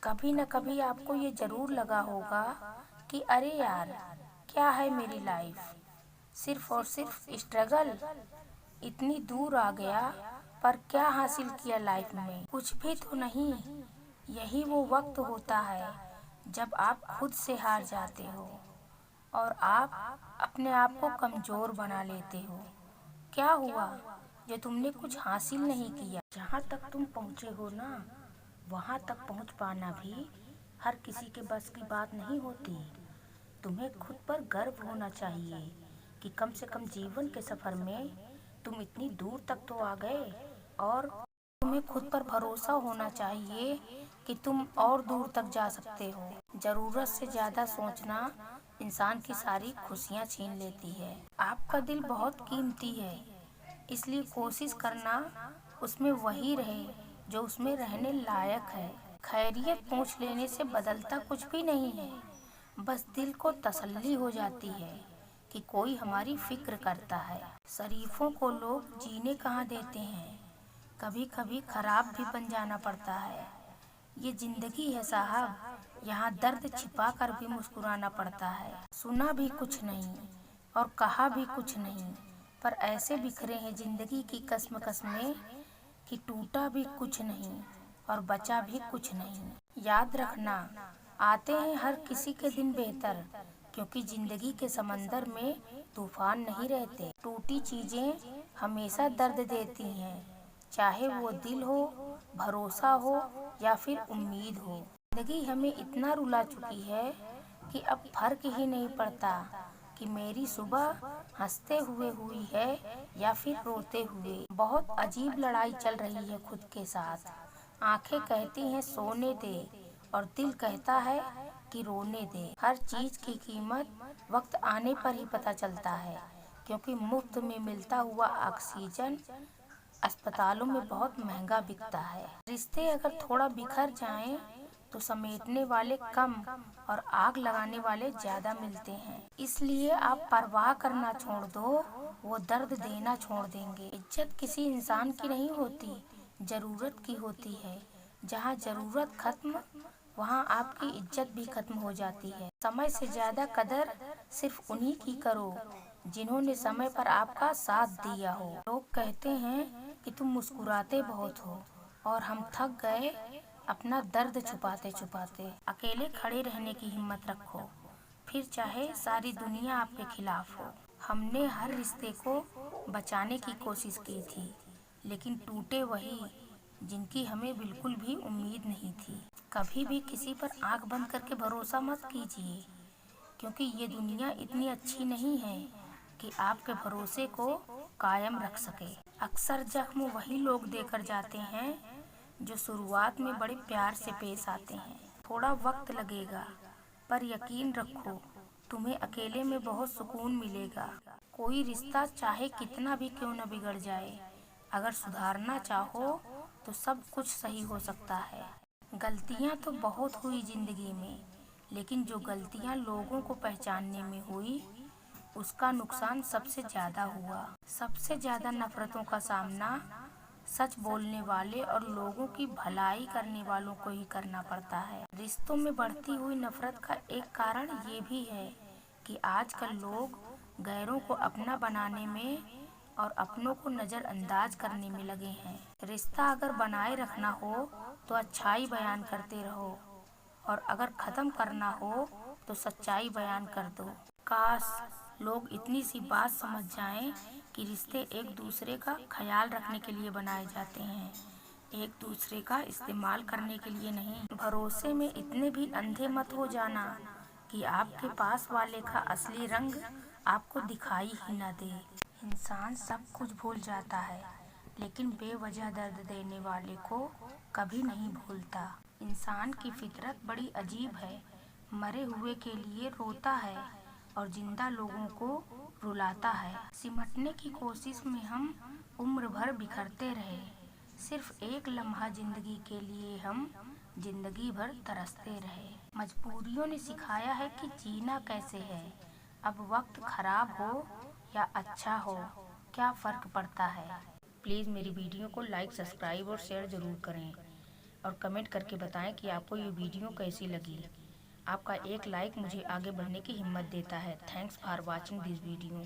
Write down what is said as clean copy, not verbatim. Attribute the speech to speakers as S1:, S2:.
S1: कभी न कभी आपको ये ज़रूर लगा होगा कि अरे यार, क्या है मेरी लाइफ, सिर्फ और सिर्फ स्ट्रगल। इतनी दूर आ गया पर क्या हासिल किया लाइफ में, कुछ भी तो नहीं। यही वो वक्त होता है जब आप खुद से हार जाते हो और आप अपने आप को कमज़ोर बना लेते हो। क्या हुआ जो तुमने कुछ हासिल नहीं किया? जहाँ तक तुम पहुँचे हो ना, वहाँ तक पहुँच पाना भी हर किसी के बस की बात नहीं होती। तुम्हें खुद पर गर्व होना चाहिए कि कम से कम जीवन के सफ़र में तुम इतनी दूर तक तो आ गए। और तुम्हें खुद पर भरोसा होना चाहिए कि तुम और दूर तक जा सकते हो। ज़रूरत से ज़्यादा सोचना इंसान की सारी खुशियाँ छीन लेती है। आपका दिल बहुत कीमती है, इसलिए कोशिश करना उसमें वही रहे जो उसमें रहने लायक है। खैरियत पूछ लेने से बदलता कुछ भी नहीं है, बस दिल को तसल्ली हो जाती है कि कोई हमारी फिक्र करता है। शरीफों को लोग जीने कहाँ देते हैं, कभी कभी खराब भी बन जाना पड़ता है। ये जिंदगी है साहब, यहाँ दर्द छिपा कर भी मुस्कुराना पड़ता है। सुना भी कुछ नहीं और कहा भी कुछ नहीं, पर ऐसे बिखरे हैं जिंदगी की कस्म कस्में कि टूटा भी कुछ नहीं और बचा भी कुछ नहीं। याद रखना, आते हैं हर किसी के दिन बेहतर, क्योंकि जिंदगी के समंदर में तूफान नहीं रहते। टूटी चीजें हमेशा दर्द देती हैं, चाहे वो दिल हो, भरोसा हो या फिर उम्मीद हो। जिंदगी हमें इतना रुला चुकी है कि अब फर्क ही नहीं पड़ता कि मेरी सुबह हंसते हुए हुई है या फिर रोते हुए। बहुत अजीब लड़ाई चल रही है खुद के साथ। आंखें कहती हैं सोने दे और दिल कहता है कि रोने दे। हर चीज की कीमत वक्त आने पर ही पता चलता है, क्योंकि मुफ्त में मिलता हुआ ऑक्सीजन अस्पतालों में बहुत महंगा बिकता है। रिश्ते अगर थोड़ा बिखर जाएं तो समेटने वाले कम और आग लगाने वाले ज्यादा मिलते हैं। इसलिए आप परवाह करना छोड़ दो, वो दर्द देना छोड़ देंगे। इज्जत किसी इंसान की नहीं होती, जरूरत की होती है। जहाँ जरूरत खत्म, वहाँ आपकी इज्जत भी खत्म हो जाती है। समय से ज्यादा कदर सिर्फ उन्हीं की करो जिन्होंने समय पर आपका साथ दिया हो। लोग कहते हैं कि तुम मुस्कुराते बहुत हो, और हम थक गए अपना दर्द छुपाते छुपाते। अकेले खड़े रहने की हिम्मत रखो, फिर चाहे सारी दुनिया आपके खिलाफ हो। हमने हर रिश्ते को बचाने की कोशिश की थी, लेकिन टूटे वही जिनकी हमें बिल्कुल भी उम्मीद नहीं थी। कभी भी किसी पर आंख बंद करके भरोसा मत कीजिए, क्योंकि ये दुनिया इतनी अच्छी नहीं है कि आपके भरोसे को कायम रख सके। अक्सर जख्म वही लोग देकर जाते हैं जो शुरुआत में बड़े प्यार से पेश आते हैं। थोड़ा वक्त लगेगा, पर यकीन रखो तुम्हें अकेले में बहुत सुकून मिलेगा। कोई रिश्ता चाहे कितना भी क्यों न बिगड़ जाए, अगर सुधारना चाहो तो सब कुछ सही हो सकता है। गलतियां तो बहुत हुई जिंदगी में, लेकिन जो गलतियां लोगों को पहचानने में हुई, उसका नुकसान सबसे ज्यादा हुआ। सबसे ज्यादा नफरतों का सामना सच बोलने वाले और लोगों की भलाई करने वालों को ही करना पड़ता है। रिश्तों में बढ़ती हुई नफरत का एक कारण ये भी है कि आजकल लोग गैरों को अपना बनाने में और अपनों को नज़रअंदाज करने में लगे हैं। रिश्ता अगर बनाए रखना हो तो अच्छाई बयान करते रहो, और अगर ख़त्म करना हो तो सच्चाई बयान कर दो। काश लोग इतनी सी बात समझ जाएं कि रिश्ते एक दूसरे का ख्याल रखने के लिए बनाए जाते हैं, एक दूसरे का इस्तेमाल करने के लिए नहीं। भरोसे में इतने भी अंधे मत हो जाना कि आपके पास वाले का असली रंग आपको दिखाई ही न दे। इंसान सब कुछ भूल जाता है, लेकिन बेवजह दर्द देने वाले को कभी नहीं भूलता। इंसान की फितरत बड़ी अजीब है, मरे हुए के लिए रोता है और जिंदा लोगों को रुलाता है। सिमटने की कोशिश में हम उम्र भर बिखरते रहे, सिर्फ एक लम्हा जिंदगी के लिए हम जिंदगी भर तरसते रहे। मजबूरियों ने सिखाया है कि जीना कैसे है। अब वक्त खराब हो या अच्छा हो, क्या फ़र्क पड़ता है। प्लीज़ मेरी वीडियो को लाइक, सब्सक्राइब और शेयर ज़रूर करें। और कमेंट करके बताएं कि आपको ये वीडियो कैसी लगी। आपका एक लाइक मुझे आगे बढ़ने की हिम्मत देता है। Thanks for watching this video.